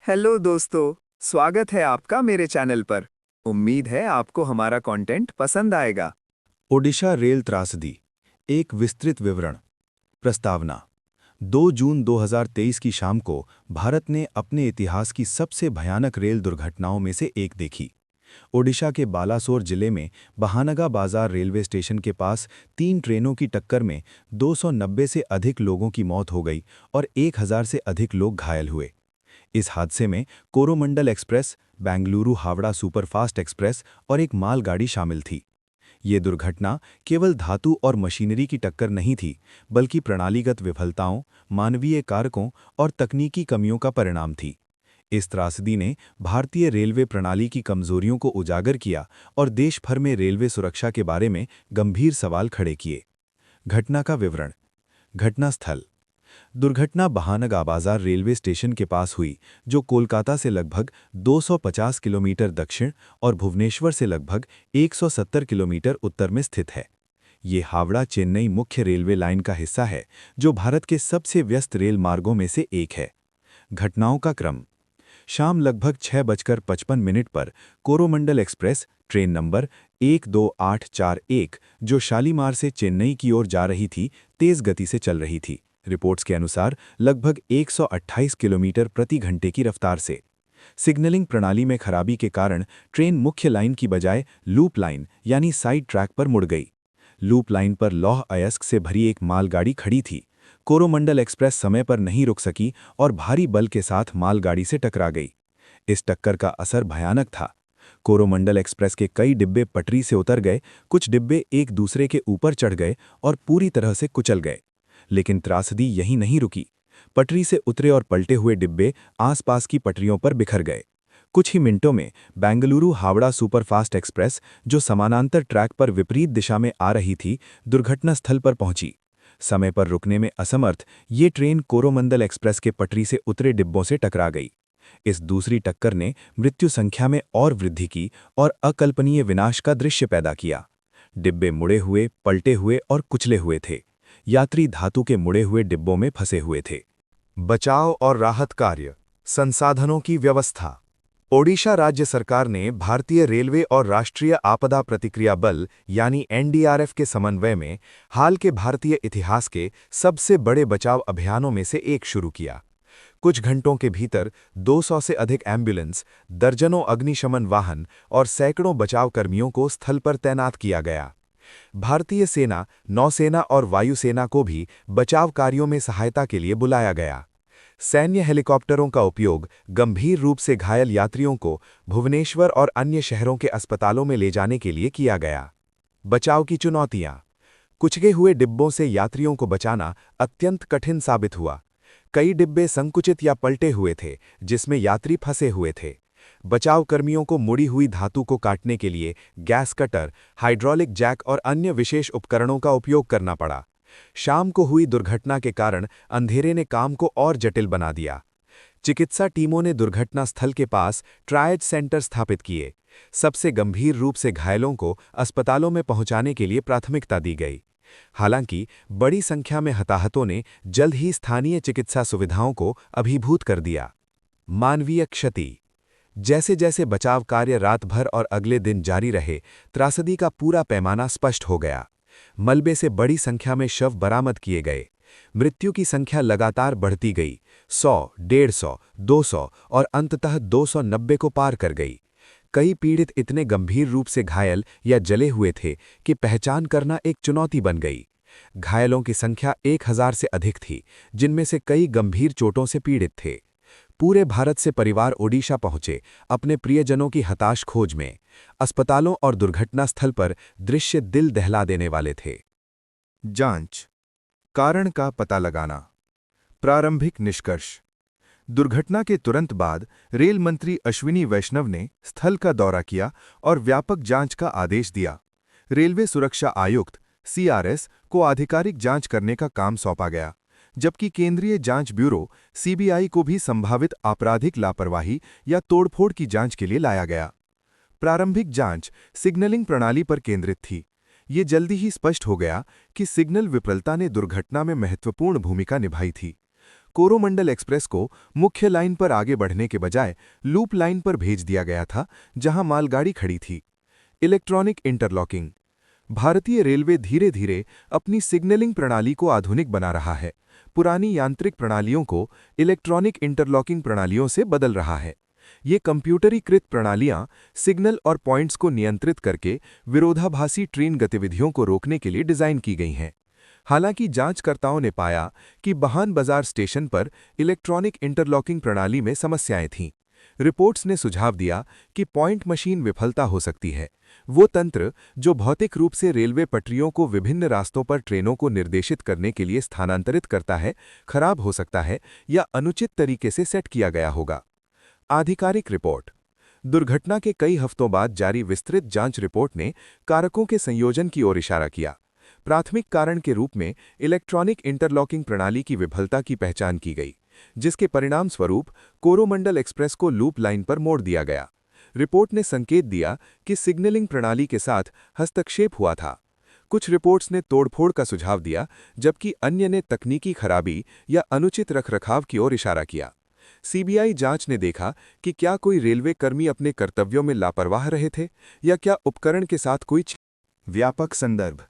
Hello दोस्तों, स्वागत है आपका मेरे चैनल पर। उम्मीद है आपको हमारा कंटेंट पसंद आएगा। ओडिशा रेल त्रासदी, एक विस्तृत विवरण। प्रस्तावना। 2 जून 2023 की शाम को भारत ने अपने इतिहास की सबसे भयानक रेल दुर्घटनाओं में से एक देखी। ओडिशा के बालासोर जिले में बहानगा बाजार रेलवे स्टेशन के पास 3 ट्रेनों की टक्कर में 290 से अधिक लोगों की मौत हो गई और 1000 से अधिक लोग घायल हुए। इस हादसे में Coromandel express, Bengaluru Howrah superfast express और एक मालगाड़ी शामिल थी। ये दुर्घटना केवल धातु और मशीनरी की टक्कर नहीं थी, बल्कि प्रणालीगत विफलताओं, मानवीय कारकों और तकनीकी कमियों का परिणाम थी। इस त्रासदी ने भारतीय रेलवे प्रणाली की कमजोरियों को उजागर किया और देश भर में रेलवे सुरक्षा के बारे में गंभीर सवाल खड़े किए। घटना का विवरण। घटनास्थल। दुर्घटना बहानगा बाजार रेलवे स्टेशन के पास हुई, जो कोलकाता से लगभग 250 किलोमीटर दक्षिण और भुवनेश्वर से लगभग 170 किलोमीटर उत्तर में स्थित है। ये हावड़ा चेन्नई मुख्य रेलवे लाइन का हिस्सा है, जो भारत के सबसे व्यस्त रेल मार्गों में से एक है। घटनाओं का क्रम। शाम लगभग 6:55 पर कोरोमंडल एक्सप्रेस ट्रेन नंबर 12841, जो शालीमार से चेन्नई की ओर जा रही थी, तेज गति से चल रही थी। रिपोर्ट्स के अनुसार लगभग 128 किलोमीटर प्रति घंटे की रफ्तार से। सिग्नलिंग प्रणाली में खराबी के कारण ट्रेन मुख्य लाइन की बजाय लूप लाइन यानी साइड ट्रैक पर मुड़ गई। लूप लाइन पर लौह अयस्क से भरी एक मालगाड़ी खड़ी थी। कोरोमंडल एक्सप्रेस समय पर नहीं रुक सकी और भारी बल के साथ मालगाड़ी से टकरा गई। इस टक्कर का असर भयानक था। कोरोमंडल एक्सप्रेस के कई डिब्बे पटरी से उतर गए, कुछ डिब्बे एक दूसरे के ऊपर चढ़ गए और पूरी तरह से कुचल गए। लेकिन त्रासदी यहीं नहीं रुकी। पटरी से उतरे और पलटे हुए डिब्बे आसपास की पटरियों पर बिखर गए। कुछ ही मिनटों में बेंगलुरु हावड़ा सुपरफास्ट एक्सप्रेस, जो समानांतर ट्रैक पर विपरीत दिशा में आ रही थी, दुर्घटनास्थल पर पहुंची। समय पर रुकने में असमर्थ ये ट्रेन कोरोमंडल एक्सप्रेस के पटरी से उतरे डिब्बों से टकरा गई। इस दूसरी टक्कर ने मृत्यु संख्या में और वृद्धि की और अकल्पनीय विनाश का दृश्य पैदा किया। डिब्बे मुड़े हुए, पलटे हुए और कुचले हुए थे। यात्री धातु के मुड़े हुए डिब्बों में फंसे हुए थे। बचाव और राहत कार्य। संसाधनों की व्यवस्था। ओडिशा राज्य सरकार ने भारतीय रेलवे और राष्ट्रीय आपदा प्रतिक्रिया बल यानी एनडीआरएफ के समन्वय में हाल के भारतीय इतिहास के सबसे बड़े बचाव अभियानों में से एक शुरू किया। कुछ घंटों के भीतर 200 से अधिक एम्बुलेंस, दर्जनों अग्निशमन वाहन और सैकड़ों बचाव कर्मियों को स्थल पर तैनात किया गया। भारतीय सेना, नौसेना और वायुसेना को भी बचाव कार्यों में सहायता के लिए बुलाया गया। सैन्य हेलीकॉप्टरों का उपयोग गंभीर रूप से घायल यात्रियों को भुवनेश्वर और अन्य शहरों के अस्पतालों में ले जाने के लिए किया गया। बचाव की चुनौतियां। कुचले हुए डिब्बों से यात्रियों को बचाना अत्यंत कठिन साबित हुआ। कई डिब्बे संकुचित या पलटे हुए थे, जिसमें यात्री फंसे हुए थे। बचाव कर्मियों को मुड़ी हुई धातु को काटने के लिए गैस कटर, हाइड्रोलिक जैक और अन्य विशेष उपकरणों का उपयोग करना पड़ा। शाम को हुई दुर्घटना के कारण अंधेरे ने काम को और जटिल बना दिया। चिकित्सा टीमों ने दुर्घटना स्थल के पास ट्रायज सेंटर स्थापित किए। सबसे गंभीर रूप से घायलों को अस्पतालों में पहुंचाने के लिए प्राथमिकता दी गई। हालांकि बड़ी संख्या में हताहतों ने जल्द ही स्थानीय चिकित्सा सुविधाओं को अभिभूत कर दिया। मानवीय क्षति। जैसे जैसे बचाव कार्य रात भर और अगले दिन जारी रहे, त्रासदी का पूरा पैमाना स्पष्ट हो गया। मलबे से बड़ी संख्या में शव बरामद किए गए। मृत्यु की संख्या लगातार बढ़ती गई, 100, 150, 200 और अंततः 290 को पार कर गई। कई पीड़ित इतने गंभीर रूप से घायल या जले हुए थे कि पहचान करना एक चुनौती बन गई। घायलों की संख्या 1000 से अधिक थी, जिनमें से कई गंभीर चोटों से पीड़ित थे। पूरे भारत से परिवार ओडिशा पहुंचे, अपने प्रियजनों की हताश खोज में। अस्पतालों और दुर्घटना स्थल पर दृश्य दिल दहला देने वाले थे। जांच। कारण का पता लगाना। प्रारंभिक निष्कर्ष। दुर्घटना के तुरंत बाद रेल मंत्री अश्विनी वैष्णव ने स्थल का दौरा किया और व्यापक जांच का आदेश दिया। रेलवे सुरक्षा आयुक्त सीआरएस को आधिकारिक जांच करने का काम सौंपा गया, जबकि केंद्रीय जांच ब्यूरो सीबीआई को भी संभावित आपराधिक लापरवाही या तोड़फोड़ की जांच के लिए लाया गया। प्रारंभिक जांच सिग्नलिंग प्रणाली पर केंद्रित थी। ये जल्दी ही स्पष्ट हो गया कि सिग्नल विफलता ने दुर्घटना में महत्वपूर्ण भूमिका निभाई थी। कोरोमंडल एक्सप्रेस को मुख्य लाइन पर आगे बढ़ने के बजाय लूप लाइन पर भेज दिया गया था, जहां मालगाड़ी खड़ी थी। Electronic interlocking. भारतीय रेलवे धीरे धीरे अपनी सिग्नलिंग प्रणाली को आधुनिक बना रहा है, पुरानी यांत्रिक प्रणालियों को इलेक्ट्रॉनिक इंटरलॉकिंग प्रणालियों से बदल रहा है। ये कंप्यूटरीकृत प्रणालियां सिग्नल और पॉइंट्स को नियंत्रित करके विरोधाभासी ट्रेन गतिविधियों को रोकने के लिए डिजाइन की गई हैं। हालांकि जांचकर्ताओं ने पाया कि बहान बाजार स्टेशन पर इलेक्ट्रॉनिक इंटरलॉकिंग प्रणाली में समस्याएं थीं। रिपोर्ट्स ने सुझाव दिया कि पॉइंट मशीन विफलता हो सकती है। वो तंत्र जो भौतिक रूप से रेलवे पटरियों को विभिन्न रास्तों पर ट्रेनों को निर्देशित करने के लिए स्थानांतरित करता है, खराब हो सकता है या अनुचित तरीके से सेट किया गया होगा। आधिकारिक रिपोर्ट। दुर्घटना के कई हफ्तों बाद जारी विस्तृत जांच रिपोर्ट ने कारकों के संयोजन की ओर इशारा किया। प्राथमिक कारण के रूप में इलेक्ट्रॉनिक इंटरलॉकिंग प्रणाली की विफलता की पहचान की गई, जिसके परिणाम स्वरूप कोरोमंडल एक्सप्रेस को लूप लाइन पर मोड़ दिया गया। रिपोर्ट ने संकेत दिया कि सिग्नलिंग प्रणाली के साथ हस्तक्षेप हुआ था। कुछ रिपोर्ट्स ने तोड़फोड़ का सुझाव दिया, जबकि अन्य ने तकनीकी खराबी या अनुचित रखरखाव की ओर इशारा किया। सीबीआई जांच ने देखा कि क्या कोई रेलवे कर्मी अपने कर्तव्यों में लापरवाह रहे थे या क्या उपकरण के साथ कोई व्यापक संदर्भ।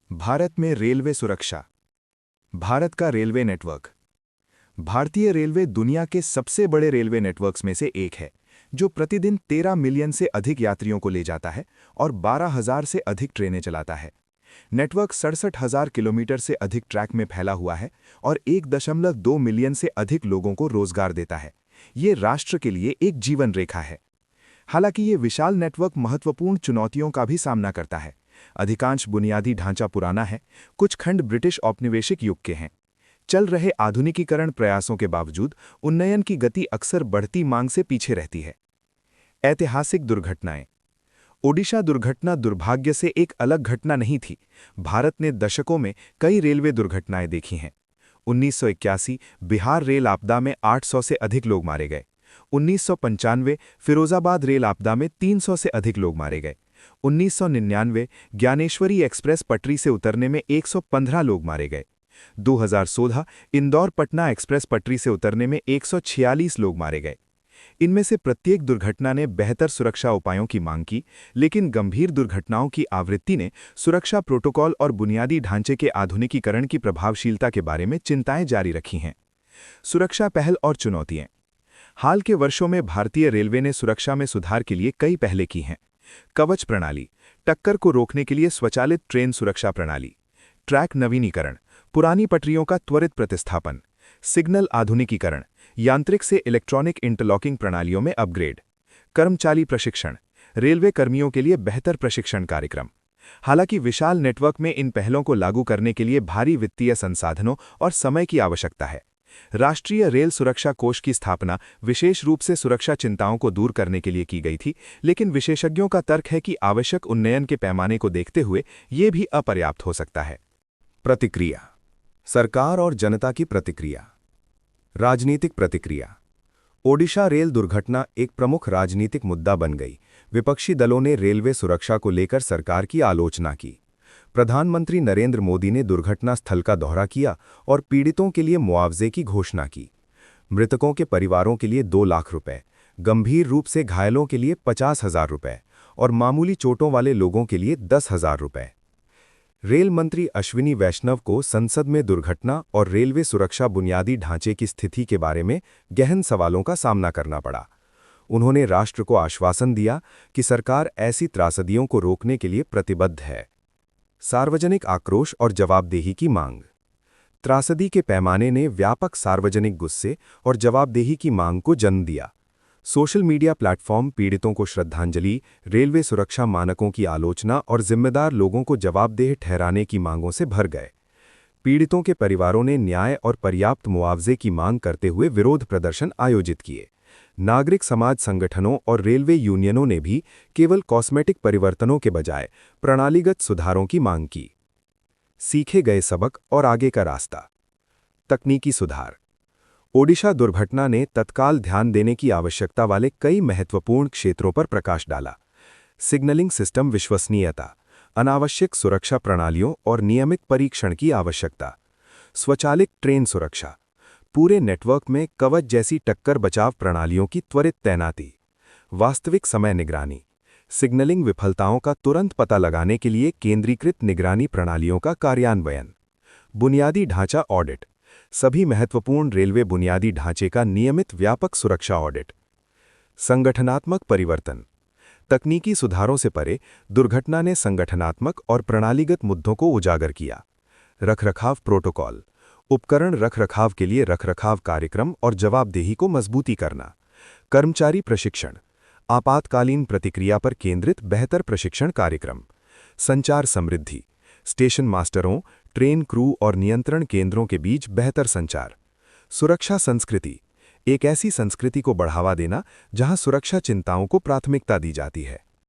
भारत में रेलवे सुरक्षा। भारत का रेलवे नेटवर्क। भारतीय रेलवे दुनिया के सबसे बड़े रेलवे नेटवर्क्स में से एक है, जो प्रतिदिन 13 मिलियन से अधिक यात्रियों को ले जाता है और 12,000 से अधिक ट्रेनें चलाता है। नेटवर्क 67,000 किलोमीटर से अधिक ट्रैक में फैला हुआ है और 1.2 मिलियन से अधिक लोगों को रोजगार देता है। ये राष्ट्र के लिए एक जीवन रेखा है। हालांकि ये विशाल नेटवर्क महत्वपूर्ण चुनौतियों का भी सामना करता है। अधिकांश बुनियादी ढांचा पुराना है, कुछ खंड ब्रिटिश औपनिवेशिक युग के हैं। चल रहे आधुनिकीकरण प्रयासों के बावजूद उन्नयन की गति अक्सर बढ़ती मांग से पीछे रहती है। ऐतिहासिक दुर्घटनाएं। ओडिशा दुर्घटना दुर्भाग्य से एक अलग घटना नहीं थी। भारत ने दशकों में कई रेलवे दुर्घटनाएं देखी हैं। 1981 बिहार रेल आपदा में 800 से अधिक लोग मारे गए। 1995 फिरोजाबाद रेल आपदा में 300 से अधिक लोग मारे गए। 1999 ज्ञानेश्वरी एक्सप्रेस पटरी से उतरने में 115 लोग मारे गए। 2016 इंदौर पटना एक्सप्रेस पटरी से उतरने में 146 लोग मारे गए। इनमें से प्रत्येक दुर्घटना ने बेहतर सुरक्षा उपायों की मांग की, लेकिन गंभीर दुर्घटनाओं की आवृत्ति ने सुरक्षा प्रोटोकॉल और बुनियादी ढांचे के आधुनिकीकरण की प्रभावशीलता के बारे में चिंताएं जारी रखी हैं। सुरक्षा पहल और चुनौतियां। हाल के वर्षों में भारतीय रेलवे ने सुरक्षा में सुधार के लिए कई पहलें की हैं। कवच प्रणाली, टक्कर को रोकने के लिए स्वचालित ट्रेन सुरक्षा प्रणाली। ट्रैक नवीनीकरण, पुरानी पटरियों का त्वरित प्रतिस्थापन। सिग्नल आधुनिकीकरण, यांत्रिक से इलेक्ट्रॉनिक इंटरलॉकिंग प्रणालियों में अपग्रेड। कर्मचारी प्रशिक्षण, रेलवे कर्मियों के लिए बेहतर प्रशिक्षण कार्यक्रम। हालांकि विशाल नेटवर्क में इन पहलों को लागू करने के लिए भारी वित्तीय संसाधनों और समय की आवश्यकता है। राष्ट्रीय रेल सुरक्षा कोष की स्थापना विशेष रूप से सुरक्षा चिंताओं को दूर करने के लिए की गई थी, लेकिन विशेषज्ञों का तर्क है कि आवश्यक उन्नयन के पैमाने को देखते हुए ये भी अपर्याप्त हो सकता है। प्रतिक्रिया। सरकार और जनता की प्रतिक्रिया। राजनीतिक प्रतिक्रिया। ओडिशा रेल दुर्घटना एक प्रमुख राजनीतिक मुद्दा बन गई। विपक्षी दलों ने रेलवे सुरक्षा को लेकर सरकार की आलोचना की। प्रधानमंत्री नरेंद्र मोदी ने दुर्घटना स्थल का दौरा किया और पीड़ितों के लिए मुआवजे की घोषणा की। मृतकों के परिवारों के लिए 2 लाख रुपए, गंभीर रूप से घायलों के लिए 50,000 रुपए और मामूली चोटों वाले लोगों के लिए 10,000 रुपए। रेल मंत्री अश्विनी वैष्णव को संसद में दुर्घटना और रेलवे सुरक्षा बुनियादी ढांचे की स्थिति के बारे में गहन सवालों का सामना करना पड़ा। उन्होंने राष्ट्र को आश्वासन दिया कि सरकार ऐसी त्रासदियों को रोकने के लिए प्रतिबद्ध है। सार्वजनिक आक्रोश और जवाबदेही की मांग। त्रासदी के पैमाने ने व्यापक सार्वजनिक गुस्से और जवाबदेही की मांग को जन्म दिया। सोशल मीडिया प्लेटफॉर्म पीड़ितों को श्रद्धांजलि, रेलवे सुरक्षा मानकों की आलोचना और जिम्मेदार लोगों को जवाबदेह ठहराने की मांगों से भर गए। पीड़ितों के परिवारों ने न्याय और पर्याप्त मुआवजे की मांग करते हुए विरोध प्रदर्शन आयोजित किए। नागरिक समाज संगठनों और रेलवे यूनियनों ने भी केवल कॉस्मेटिक परिवर्तनों के बजाय प्रणालीगत सुधारों की मांग की। सीखे गए सबक और आगे का रास्ता। तकनीकी सुधार। ओडिशा दुर्घटना ने तत्काल ध्यान देने की आवश्यकता वाले कई महत्वपूर्ण क्षेत्रों पर प्रकाश डाला। सिग्नलिंग सिस्टम विश्वसनीयता, अनावश्यक सुरक्षा प्रणालियों और नियमित परीक्षण की आवश्यकता। स्वचालित ट्रेन सुरक्षा, पूरे नेटवर्क में कवच जैसी टक्कर बचाव प्रणालियों की त्वरित तैनाती, वास्तविक समय निगरानी, सिग्नलिंग विफलताओं का तुरंत पता लगाने के लिए केंद्रीकृत निगरानी प्रणालियों का कार्यान्वयन, बुनियादी ढांचा ऑडिट, सभी महत्वपूर्ण रेलवे बुनियादी ढांचे का नियमित व्यापक सुरक्षा ऑडिट, संगठनात्मक परिवर्तन, तकनीकी सुधारों से परे दुर्घटना ने संगठनात्मक और प्रणालीगत मुद्दों को उजागर किया। रखरखाव प्रोटोकॉल, उपकरण रखरखाव के लिए रखरखाव कार्यक्रम और जवाबदेही को मजबूती करना, कर्मचारी प्रशिक्षण, आपातकालीन प्रतिक्रिया पर केंद्रित बेहतर प्रशिक्षण कार्यक्रम, संचार समृद्धि, स्टेशन मास्टरों, ट्रेन क्रू और नियंत्रण केंद्रों के बीच बेहतर संचार, सुरक्षा संस्कृति, एक ऐसी संस्कृति को बढ़ावा देना जहां सुरक्षा चिंताओं को प्राथमिकता दी जाती है।